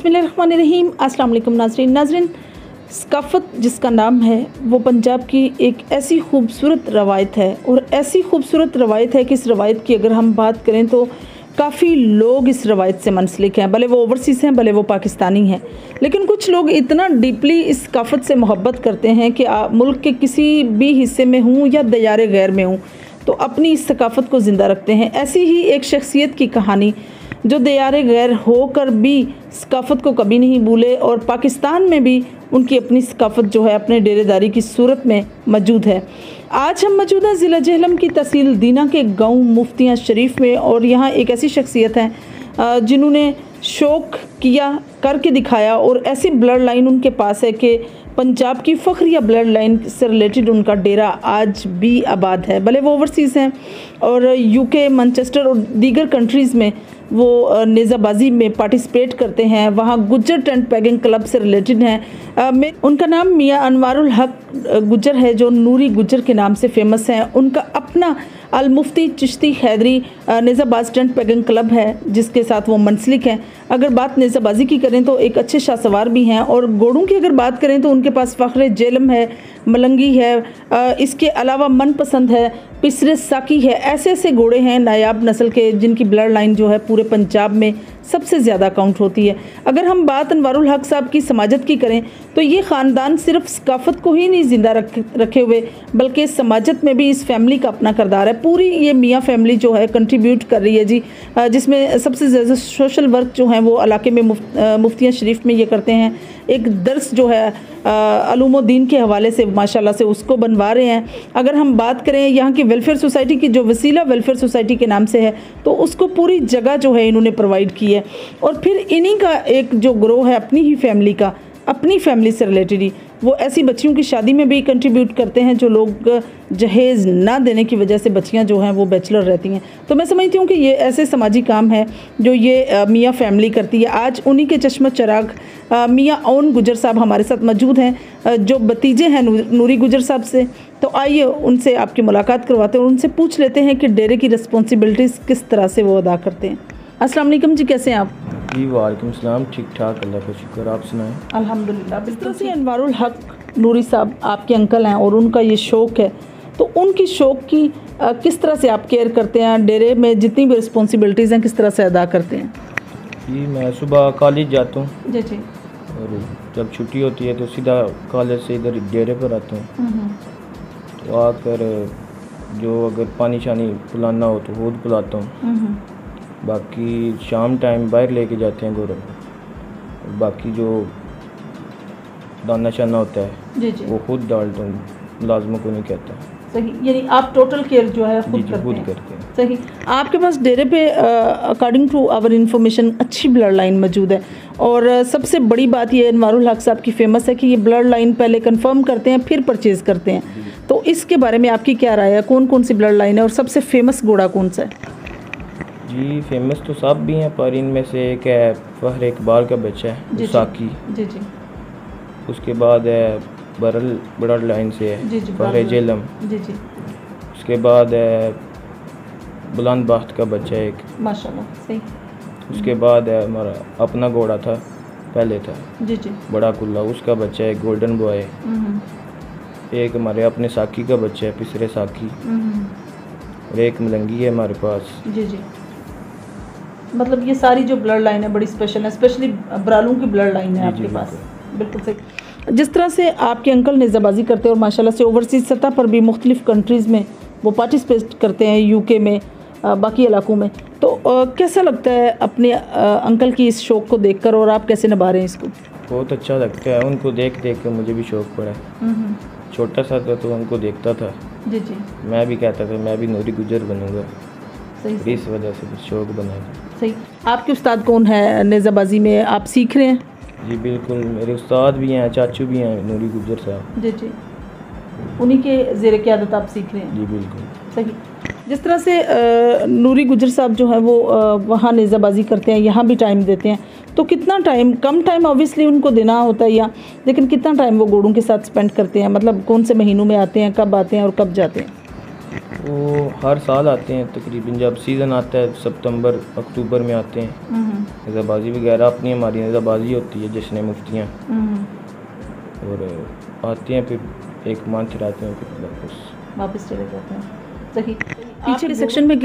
बिस्मिल्लाहिर्रहमानिर्रहीम। अस्सलाम वालेकुम नाज़रीन। सकाफ़त जिसका नाम है वो पंजाब की एक ऐसी खूबसूरत रवायत है और ऐसी खूबसूरत रवायत है कि इस रवायत की अगर हम बात करें तो काफ़ी लोग इस रवायत से मुंसलिक हैं, भले वो ओवरसीज़ हैं भले वो पाकिस्तानी हैं, लेकिन कुछ लोग इतना डीपली इस सकाफ़त से मोहब्बत करते हैं कि मुल्क के किसी भी हिस्से में हूँ या दयारे गैर में हूँ तो अपनी इस सकाफ़त को ज़िंदा रखते हैं। ऐसी ही एक शख्सियत की कहानी जो दयारे गैर होकर भी सकाफ़त को कभी नहीं भूले और पाकिस्तान में भी उनकी अपनी सकाफ़त जो है अपने डेरेदारी की सूरत में मौजूद है। आज हम मौजूद हैं ज़िला जेहलम की तहसील दीना के गांव मुफ्तियाँ शरीफ में और यहाँ एक ऐसी शख्सियत हैं जिन्होंने शौक किया करके दिखाया और ऐसी ब्लड लाइन उनके पास है कि पंजाब की फ़ख्रिया ब्लड लाइन से रिलेटेड उनका डेरा आज भी आबाद है। भले वो ओवरसीज़ हैं और यूके, मैनचेस्टर और दीगर कंट्रीज़ में वो नेज़ाबाजी में पार्टिसिपेट करते हैं, वहाँ गुज्जर टेंट पैगिंग क्लब से रिलेटेड हैं। उनका नाम मियाँ अनवारुल हक गुज्जर है जो नूरी गुज्जर के नाम से फेमस हैं। उनका अपना Al Mufti Chishti Haidari Nezabaz tent pegging club है जिसके साथ वो मुंसलिक हैं। अगर बात नेज़ाबाजी की करें तो एक अच्छे शाहसवार भी हैं और घोड़ों की अगर बात करें तो उनके पास फ़ख्र जेलम है, मलंगी है, इसके अलावा मनपसंद है, पिसरे साकी है। ऐसे ऐसे घोड़े हैं नायाब नस्ल के जिनकी ब्लड लाइन जो है पूरे पंजाब में सबसे ज़्यादा काउंट होती है। अगर हम बात अनवारुल हक साहब की समाजत की करें तो ये ख़ानदान सिर्फ सकाफ़त को ही नहीं ज़िंदा रखे हुए बल्कि समाजत में भी इस फैमिली का अपना किरदार है। पूरी ये मियाँ फैमिली जो है कंट्रीब्यूट कर रही है जी, जिसमें सबसे ज़्यादा सोशल वर्क जो है वो इलाके में मुफ्तियाँ शरीफ में ये करते हैं। एक दर्स जो है अलूमुद्दीन के हवाले से माशाल्लाह से उसको बनवा रहे हैं। अगर हम बात करें यहाँ की वेलफेयर सोसाइटी की जो वसीला वेलफेयर सोसाइटी के नाम से है तो उसको पूरी जगह जो है इन्होंने प्रोवाइड की है और फिर इन्हीं का एक जो ग्रोह है अपनी ही फैमिली का, अपनी फैमिली से रिलेटेड ही वो ऐसी बच्चियों की शादी में भी कंट्रीब्यूट करते हैं जो लोग जहेज़ ना देने की वजह से बच्चियां जो हैं वो बैचलर रहती हैं। तो मैं समझती हूँ कि ये ऐसे समाजी काम है जो ये मियाँ फैमिली करती है। आज उन्हीं के चश्म चराग मियाँ ओन गुजर साहब हमारे साथ मौजूद हैं जो भतीजे हैं नूरी गुजर साहब से। तो आइए उनसे आपकी मुलाकात करवाते हैं और उनसे पूछ लेते हैं कि डेरे की रिस्पॉन्सिबिलिटीज़ किस तरह से वो अदा करते हैं। अस्सलाम वालेकुम जी, कैसे हैं आप? जी वालेकुम सलाम, ठीक ठाक, अल्लाह का शुक्र, आप सुनाएं? अल्हम्दुलिल्लाह। बिल्कुल से अनवारुल हक नूरी साहब आपके अंकल हैं और उनका ये शौक़ है, तो उनकी शौक़ की किस तरह से आप केयर करते हैं? डेरे में जितनी भी रिस्पॉन्सिबिलिटीज़ हैं किस तरह से अदा करते हैं? जी मैं सुबह कॉलेज जाता हूँ जी जी, और जब छुट्टी होती है तो सीधा कॉलेज से इधर डेरे पर आता हूँ। तो आकर जो अगर पानी शानी पिलाना हो तो खुद पिलाता हूँ। बाकी शाम टाइम बाहर लेके जाते हैं गोरों, बाकी जो दाना शाना होता है जी जी, वो खुद डालता हूँ, मुलाजमों को नहीं कहता। सही, यानी आप टोटल केयर जो है खुद करते हैं। सही, आपके पास डेरे पे अकॉर्डिंग टू आवर इन्फॉर्मेशन अच्छी ब्लड लाइन मौजूद है और सबसे बड़ी बात ये अनवारुल हक साहब की फेमस है कि ये ब्लड लाइन पहले कंफर्म करते हैं फिर परचेज़ करते हैं। तो इसके बारे में आपकी क्या राय है? कौन कौन सी ब्लड लाइन है और सबसे फेमस घोड़ा कौन सा है? जी फेमस तो सब भी हैं पर इनमें से एक है फ़ख्र इकबाल का बच्चा है साकी। जी जी, उसके बाद है बरल ब्लड लाइन से है फ़ख्र जेलम। जी जी, उसके बाद है बुलंद बख्त का बच्चा एक, माशाल्लाह। सही, उसके बाद है हमारा अपना घोड़ा था पहले था जी जी, बड़ा कुल्ला, उसका बच्चा है गोल्डन बॉय। एक हमारे अपने साकी का बच्चा है पिसरे साकी और एक मलंगी है हमारे पास। जी जी, मतलब ये सारी जो ब्लड लाइन है बड़ी स्पेशल है, स्पेशली ब्रालू की ब्लड लाइन है आपके पास। बिल्कुल सही। जिस तरह से आपके अंकल नेज़ाबाजी करते हैं और माशाल्लाह से ओवरसीज़ सतह पर भी मुख्तलिफ़ कंट्रीज़ में वो पार्टिसिपेट करते हैं, यूके में, बाकी इलाकों में, तो कैसा लगता है अपने अंकल की इस शौक़ को देखकर और आप कैसे निभा रहे हैं इसको? बहुत अच्छा लगता है, उनको देख देख कर मुझे भी शौक़ पड़ा। छोटा सा था तो उनको देखता था, जी जी, मैं भी कहता था मैं भी नूरी गुजर बनूंगा। सही, इस वजह से शौक़ बना था। सही। आपके उस्ताद कौन है नेज़ाबाजी में, आप सीख रहे हैं? जी बिल्कुल, मेरे उस्ताद भी हैं, चाचू भी हैं नूरी गुजर साहब। जी जी, उन्हीं के ज़ेर क़यादत आप सीख रहे हैं? जी बिल्कुल। सही। जिस तरह से नूरी गुजर साहब जो है वो वहाँ नेज़ाबाजी करते हैं, यहाँ भी टाइम देते हैं, तो कितना टाइम, कम टाइम ऑब्वियसली उनको देना होता है या, लेकिन कितना टाइम वो घोड़ों के साथ स्पेंड करते हैं? मतलब कौन से महीनों में आते हैं, कब आते हैं और कब जाते हैं? वो हर साल आते हैं तकरीबन, जब सीज़न आता है सितंबर अक्टूबर में आते हैं। निज़ाबाजी वगैरह अपनी हमारी निज़ाबाजी होती है, जश्न मुफ्तियाँ, और आते हैं, फिर एक मंथ रहते हैं, फिर वापस चले जाते हैं। सही। पीछे के सेक्शन में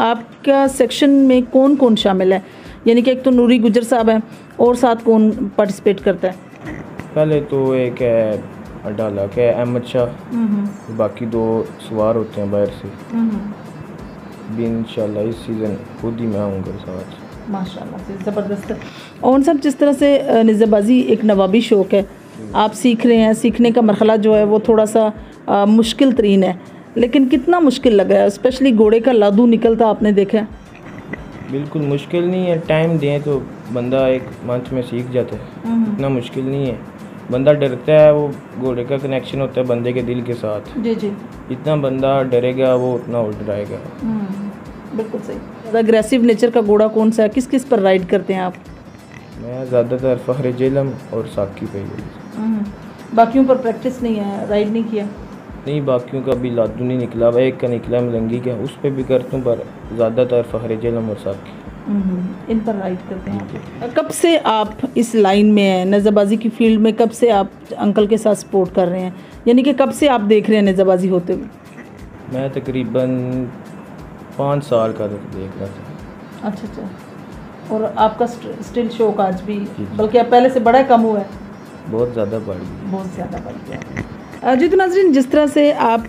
आपका सेक्शन में कौन कौन शामिल है? यानी कि एक तो नूरी गुजर साहब हैं, और साथ कौन पार्टिसिपेट करता है? पहले तो एक है डाला के अहमद शाह, बाकी 2 सवार होते हैं बाहर से। भी इंशाल्लाह इस सीज़न खुद ही मैं आऊँगा साथ। माशाल्लाह से ज़बरदस्त है। और सब जिस तरह से निज़ाबाजी एक नवाबी शौक़ है, आप सीख रहे हैं, सीखने का मरहला जो है वो थोड़ा सा मुश्किल तरीन है, लेकिन कितना मुश्किल लग रहा है? स्पेशली घोड़े का लादू निकलता आपने देखा है? बिल्कुल मुश्किल नहीं है, टाइम दें तो बंदा एक मंथ में सीख जाता है, इतना मुश्किल नहीं है। बंदा डरता है, वो घोड़े का कनेक्शन होता है बंदे के दिल के साथ। जी जी। इतना बंदा डरेगा वो उतना और डराएगा। बिल्कुल सही। अग्रेसिव नेचर का घोड़ा कौन सा है? किस किस पर राइड करते हैं आप? मैं ज़्यादातर फ़ख्र जेलम और साकी पे ही। बाकियों पर प्रैक्टिस नहीं है, राइड नहीं किया? नहीं, बाकियों का भी लादू नहीं निकला, एक का निकला मलंगी का, उस पर भी करता हूँ, पर ज़्यादातर फ़ख्र जेलम और साकी इन पर राइड करते हैं। कब से आप इस लाइन में हैं, नेज़ाबाजी की फील्ड में? कब से आप अंकल के साथ सपोर्ट कर रहे हैं, यानी कि कब से आप देख रहे हैं नेज़ाबाजी होते हुए? मैं तकरीबन 5 साल का देख रहा था। अच्छा। और आपका स्टिल शौक आज भी, बल्कि आप पहले से बड़ा कम हुआ है? बहुत ज़्यादा बढ़ गया। बहुत ज़्यादा बढ़ गया। जी तो नाज़रीन, जिस तरह से आप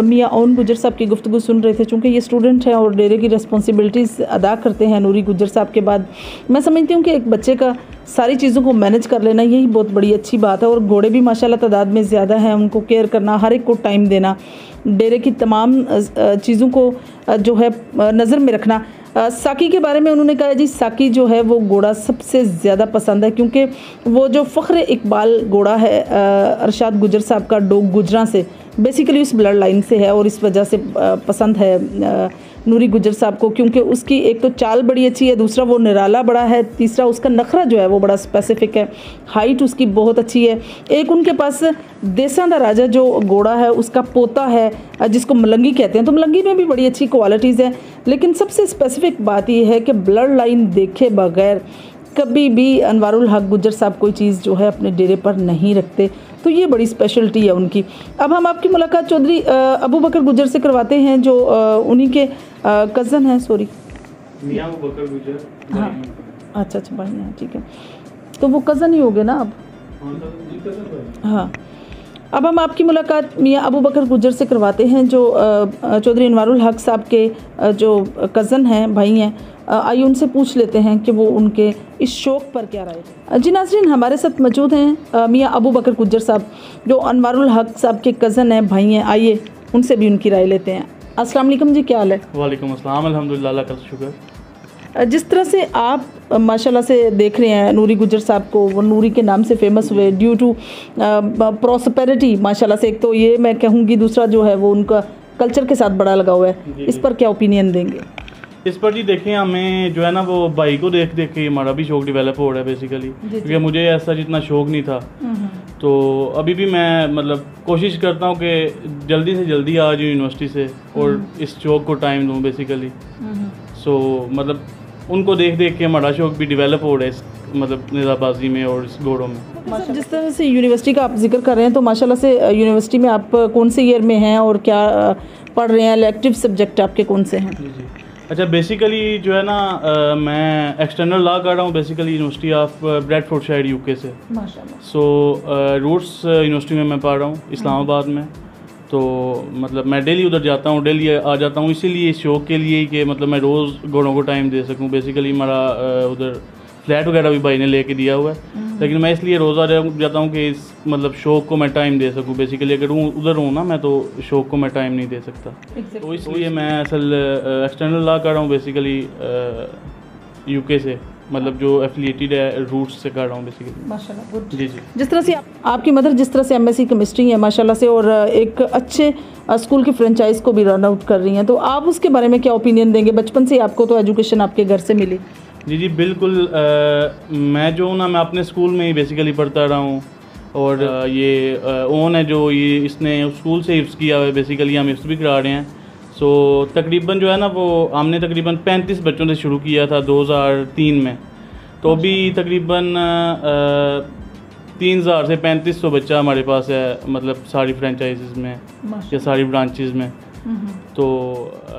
मियाँ ओन गुजर साहब की गुफ्तगू सुन रहे थे, चूँकि ये स्टूडेंट हैं और डेरे की रिस्पॉन्सिबिलिटीज़ अदा करते हैं नूरी गुजर साहब के बाद, मैं समझती हूँ कि एक बच्चे का सारी चीज़ों को मैनेज कर लेना यही बहुत बड़ी अच्छी बात है। और घोड़े भी माशाल्लाह तादाद में ज़्यादा हैं, उनको केयर करना, हर एक को टाइम देना, डेरे की तमाम चीज़ों को जो है नज़र में रखना। साकी के बारे में उन्होंने कहा जी, साकी जो है वो घोड़ा सबसे ज़्यादा पसंद है, क्योंकि वो जो फ़ख्र इकबाल घोड़ा है अरशाद गुजर साहब का, डोग गुजरा से बेसिकली उस ब्लड लाइन से है, और इस वजह से पसंद है नूरी गुजर साहब को, क्योंकि उसकी एक तो चाल बड़ी अच्छी है, दूसरा वो निराला बड़ा है, तीसरा उसका नखरा जो है वो बड़ा स्पेसिफिक है, हाइट उसकी बहुत अच्छी है। एक उनके पास देसां दा राजा जो घोड़ा है उसका पोता है, जिसको मलंगी कहते हैं, तो मलंगी में भी बड़ी अच्छी क्वालिटीज़ हैं। लेकिन सबसे स्पेसिफिक बात यह है कि ब्लड लाइन देखे बगैर कभी भी अनवारुल हक गुजर साहब कोई चीज़ जो है अपने डेरे पर नहीं रखते, तो ये बड़ी स्पेशलिटी है उनकी। अब हम आपकी मुलाकात चौधरी अबू बकर गुजर से करवाते हैं, जो उन्हीं के कज़न हैं, सॉरी मियां अबू बकर गुजर। हाँ, अच्छा भाई हैं, ठीक है, तो वो कज़न ही हो गए ना अब। हाँ, अब हम आपकी मुलाकात मियाँ अबू बकर गुजर से करवाते हैं, जो चौधरी अनवारुल हक साहब के जो कज़न हैं, भाई हैं। आइए उनसे पूछ लेते हैं कि वो उनके इस शौक़ पर क्या राय है। जी नाज़रीन, हमारे साथ मौजूद हैं मियाँ अबू बकर गुजर साहब, जो अनवारुल हक साहब के कज़न हैं, भाई हैं। आइए उनसे भी उनकी राय लेते हैं। अस्सलाम वालेकुम जी, क्या हाल है? वालेकुम अस्सलाम, अल्हम्दुलिल्लाह, अल्लाह का शुक्र। जिस तरह से आप माशाल्लाह से देख रहे हैं नूरी गुजर साहब को, वो नूरी के नाम से फेमस हुए ड्यू टू प्रॉस्पेरिटी माशाल्लाह से, एक तो ये मैं कहूँगी, दूसरा जो है वो उनका कल्चर के साथ बड़ा लगा हुआ है। इस पर क्या ओपिनियन देंगे? इस पर जी देखें, हमें जो है ना वो भाई को देख देख के हमारा भी शौक डेवलप हो रहा है बेसिकली, क्योंकि मुझे ऐसा जितना शौक नहीं था, तो अभी भी मैं मतलब कोशिश करता हूँ कि जल्दी से जल्दी आ जाऊँ यूनिवर्सिटी से और इस शौक को टाइम दूँ बेसिकली। सो मतलब उनको देख देख के हमारा शौक भी डेवलप हो रहा है, मतलब निज़ाबाजी में और इस घोड़ों में। जिस तरह से यूनिवर्सिटी का आप जिक्र कर रहे हैं, तो माशाल्लाह से यूनिवर्सिटी में आप कौन से ईयर में हैं और क्या पढ़ रहे हैं, इलेक्टिव सब्जेक्ट आपके कौन से हैं? जी, अच्छा, बेसिकली जो है ना मैं एक्सटर्नल लॉ कर रहा हूँ बेसिकली यूनिवर्सिटी ऑफ ब्रैडफोर्डशायर यूके से। माशाल्लाह। सो रूट्स यूनिवर्सिटी में मैं पढ़ रहा हूँ इस्लामाबाद में, तो मतलब मैं डेली उधर जाता हूँ, डेली आ जाता हूँ, इसीलिए इस शौक के लिए ही कि मतलब मैं रोज़ घोड़ों को टाइम दे सकूँ। बेसिकली हमारा उधर फ्लैट वगैरह भी भाई ने लेके दिया हुआ है, लेकिन मैं इसलिए रोज़ आ जाता हूँ कि इस मतलब शौक को मैं टाइम दे सकूँ। बेसिकली अगर उधर हूँ ना मैं, तो शौक को मैं टाइम नहीं दे सकता। तो इसलिए मैं असल एक्सटर्नल लॉ कर रहा हूँ बेसिकली यूके से, मतलब जो एफिलिएटेड है रूट्स से कर रहा हूँ बेसिकली। माशाल्लाह, गुड। जी जी। जिस तरह से आपकी मदर जिस तरह से एमएससी केमिस्ट्री है माशाल्लाह से, और एक अच्छे स्कूल की फ्रेंचाइज को भी रन आउट कर रही हैं, तो आप उसके बारे में क्या ओपिनियन देंगे? बचपन से आपको तो एजुकेशन आपके घर से मिली। जी बिल्कुल। मैं जो ना मैं अपने स्कूल में ही बेसिकली पढ़ता रहा हूँ, और ये ओन है जो ये इसने स्कूल से हिफ्ज़ किया हुआ है, बेसिकली हम हिफ्ज़ भी करा रहे हैं। सो तकरीबन जो है ना वो हमने तकरीबन 35 बच्चों से शुरू किया था 2003 में, तो अभी तकरीबन 3000 से 3500 बच्चा हमारे पास है, मतलब सारी फ्रेंचाइजीज में या सारी ब्रांचेस में। तो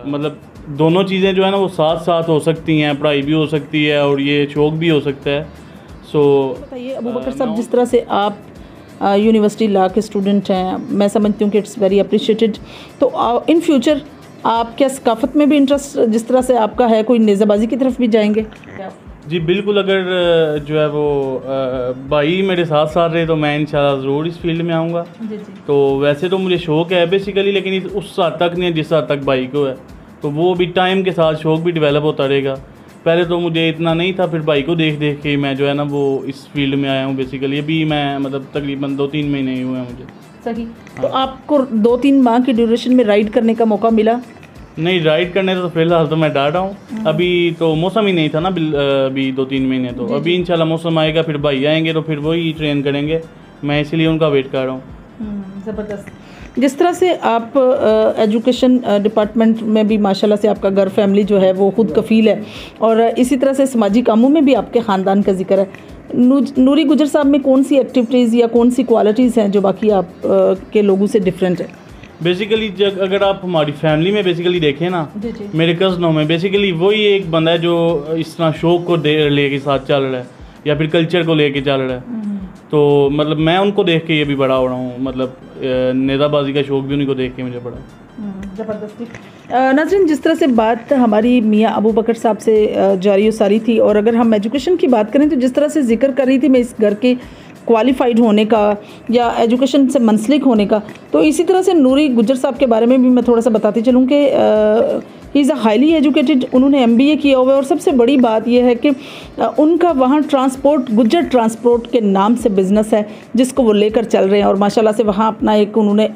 मतलब दोनों चीज़ें जो है ना वो साथ साथ हो सकती हैं, पढ़ाई भी हो सकती है और ये शौक भी हो सकता है। सो बताइए अबू बकर साहब, जिस तरह से आप यूनिवर्सिटी लॉ के स्टूडेंट हैं, मैं समझती हूँ कि इट्स वेरी अप्रिशिएटेड, तो इन फ्यूचर आप क्या सकाफत में भी इंटरेस्ट जिस तरह से आपका है, कोई नेज़ाबाजी की तरफ भी जाएंगे? जी बिल्कुल, अगर जो है वो भाई मेरे साथ साथ रहे तो मैं इंशाल्लाह ज़रूर इस फील्ड में आऊँगा। तो वैसे तो मुझे शौक़ है बेसिकली, लेकिन उस हद तक नहीं है जिस हद तक भाई को है, तो वो भी टाइम के साथ शौक़ भी डेवलप होता रहेगा। पहले तो मुझे इतना नहीं था, फिर भाई को देख देख के मैं जो है ना वो इस फील्ड में आया हूँ बेसिकली। अभी मैं मतलब तकरीबन 2-3 महीने ही हुए हैं मुझे। सही। तो आपको 2-3 माह की ड्यूरेशन में राइड करने का मौका मिला? नहीं, राइड करने तो फिलहाल तो मैं डर रहा हूँ, अभी तो मौसम ही नहीं था ना अभी 2-3 महीने, तो अभी इंशाल्लाह मौसम आएगा, फिर भाई आएंगे तो फिर वही ट्रेन करेंगे, मैं इसीलिए उनका वेट कर रहा हूँ। ज़बरदस्त। जिस तरह से आप एजुकेशन डिपार्टमेंट में भी माशाल्लाह से आपका घर फैमिली जो है वो खुद कफ़ील है, और इसी तरह से समाजी कामों में भी आपके ख़ानदान का जिक्र है। नूरी गुजर साहब में कौन सी एक्टिविटीज़ या कौन सी क्वालिटीज़ हैं जो बाकी आप के लोगों से डिफरेंट है? बेसिकली अगर आप हमारी फैमिली में बेसिकली देखें ना, मेरे कज़नों में बेसिकली वही एक बंदा है जो इस तरह शौक़ को लेके साथ चल रहा है या फिर कल्चर को लेके चल रहा है। तो मतलब मैं उनको देख के ये भी बड़ा हो रहा हूँ, मतलब नेज़ाबाजी का शौक़ भी उन्हीं को देख के मुझे पड़ा। ज़बरदस्ती। नाज़रीन, जिस तरह से बात हमारी मियाँ अबू बकर साहब से जारी और सारी थी, और अगर हम एजुकेशन की बात करें तो जिस तरह से जिक्र कर रही थी मैं इस घर के क्वालिफाइड होने का या एजुकेशन से मुंसलिक होने का, तो इसी तरह से नूरी गुजर साहब के बारे में भी मैं थोड़ा सा बताती चलूँ कि he is a highly educated, उन्होंने MBA किया हुआ है, और सबसे बड़ी बात यह है कि उनका वहाँ ट्रांसपोर्ट, गुज्जर ट्रांसपोर्ट के नाम से बिज़नेस है जिसको वो लेकर चल रहे हैं, और माशाल्लाह से वहाँ अपना एक उन्होंने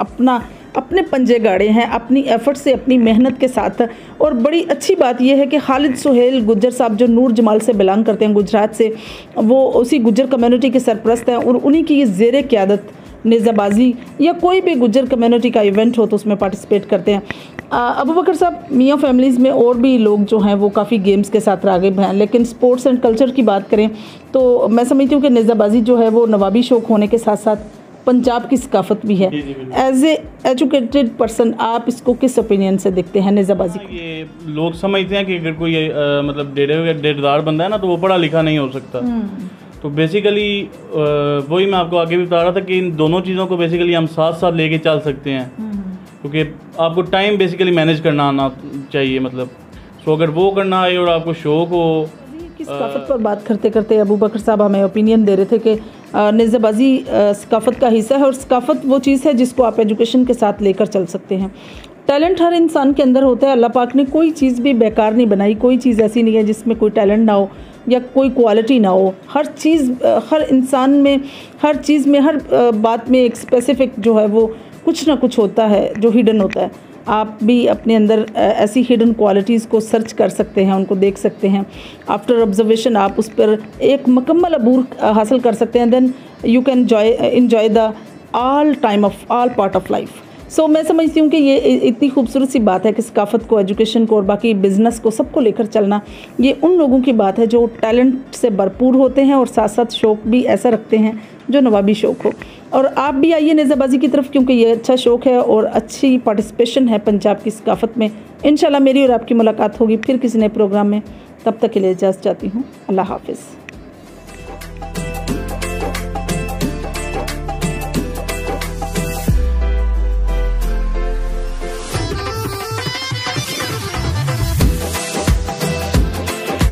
अपने पंजे गाड़े हैं अपनी एफ़र्ट से, अपनी मेहनत के साथ। और बड़ी अच्छी बात यह है कि खालिद सुहेल गुज्जर साहब जो नूर जमाल से बिलोंग करते हैं, गुजरात से, वो उसी गुज्जर कम्युनिटी के सरपरस्त हैं, और उन्हीं की ज़ेर क़यादत नेज़ाबाजी या कोई भी गुज्जर कम्युनिटी का इवेंट हो तो उसमें पार्टिसिपेट करते हैं। अबू बकर साहब, मियाँ फैमिलीज़ में और भी लोग जो हैं वो काफ़ी गेम्स के साथ राग़िब हैं, लेकिन स्पोर्ट्स एंड कल्चर की बात करें तो मैं समझती हूँ कि नेज़ाबाजी जो है वो नवाबी शौक़ होने के साथ साथ पंजाब की सकाफत भी है। एज ए एजुकेटेड पर्सन आप इसको किस ओपिनियन से देखते हैं नेज़ाबाजी को? ये लोग समझते हैं कि अगर कोई मतलब डेढ़दार बंदा है ना तो वो पढ़ा लिखा नहीं हो सकता। तो बेसिकली वही मैं आपको आगे भी बता रहा था कि इन दोनों चीज़ों को बेसिकली हम साथ साथ लेके चल सकते हैं, क्योंकि आपको टाइम बेसिकली मैनेज करना आना चाहिए। मतलब सो अगर वो करना आए और आपको शौक़ हो। सकाफत पर बात करते करते अबू बकर साहब हमें ओपिनियन दे रहे थे कि नेज़ाबाजी सकाफत का हिस्सा है, और सकाफत वो चीज़ है जिसको आप एजुकेशन के साथ लेकर चल सकते हैं। टैलेंट हर इंसान के अंदर होता है, अल्लाह पाक ने कोई चीज़ भी बेकार नहीं बनाई, कोई चीज़ ऐसी नहीं है जिसमें कोई टैलेंट ना हो या कोई क्वालिटी ना हो। हर चीज़, हर इंसान में, हर चीज़ में, हर बात में एक स्पेसिफिक जो है वो कुछ ना कुछ होता है जो हिडन होता है। आप भी अपने अंदर ऐसी हिडन क्वालिटीज़ को सर्च कर सकते हैं, उनको देख सकते हैं। आफ्टर ऑब्जर्वेशन आप उस पर एक मुकम्मल अबूर हासिल कर सकते हैं। Then you can enjoy the all time of all part of life. So मैं समझती हूँ कि ये इतनी खूबसूरत सी बात है कि सकाफत को, एजुकेशन को और बाकी बिज़नेस को सबको लेकर चलना, ये उन लोगों की बात है जो टैलेंट से भरपूर होते हैं और साथ साथ शौक़ भी ऐसा रखते हैं जो नवाबी शौक़ हो। और आप भी आइए नेज़ाबाजी की तरफ, क्योंकि ये अच्छा शौक़ है और अच्छी पार्टिसिपेशन है पंजाब की सकाफत में। इंशाल्लाह मेरी और आपकी मुलाकात होगी फिर किसी नए प्रोग्राम में। तब तक के लिए इजाज़त चाहती हूँ। अल्लाह हाफ़िज़।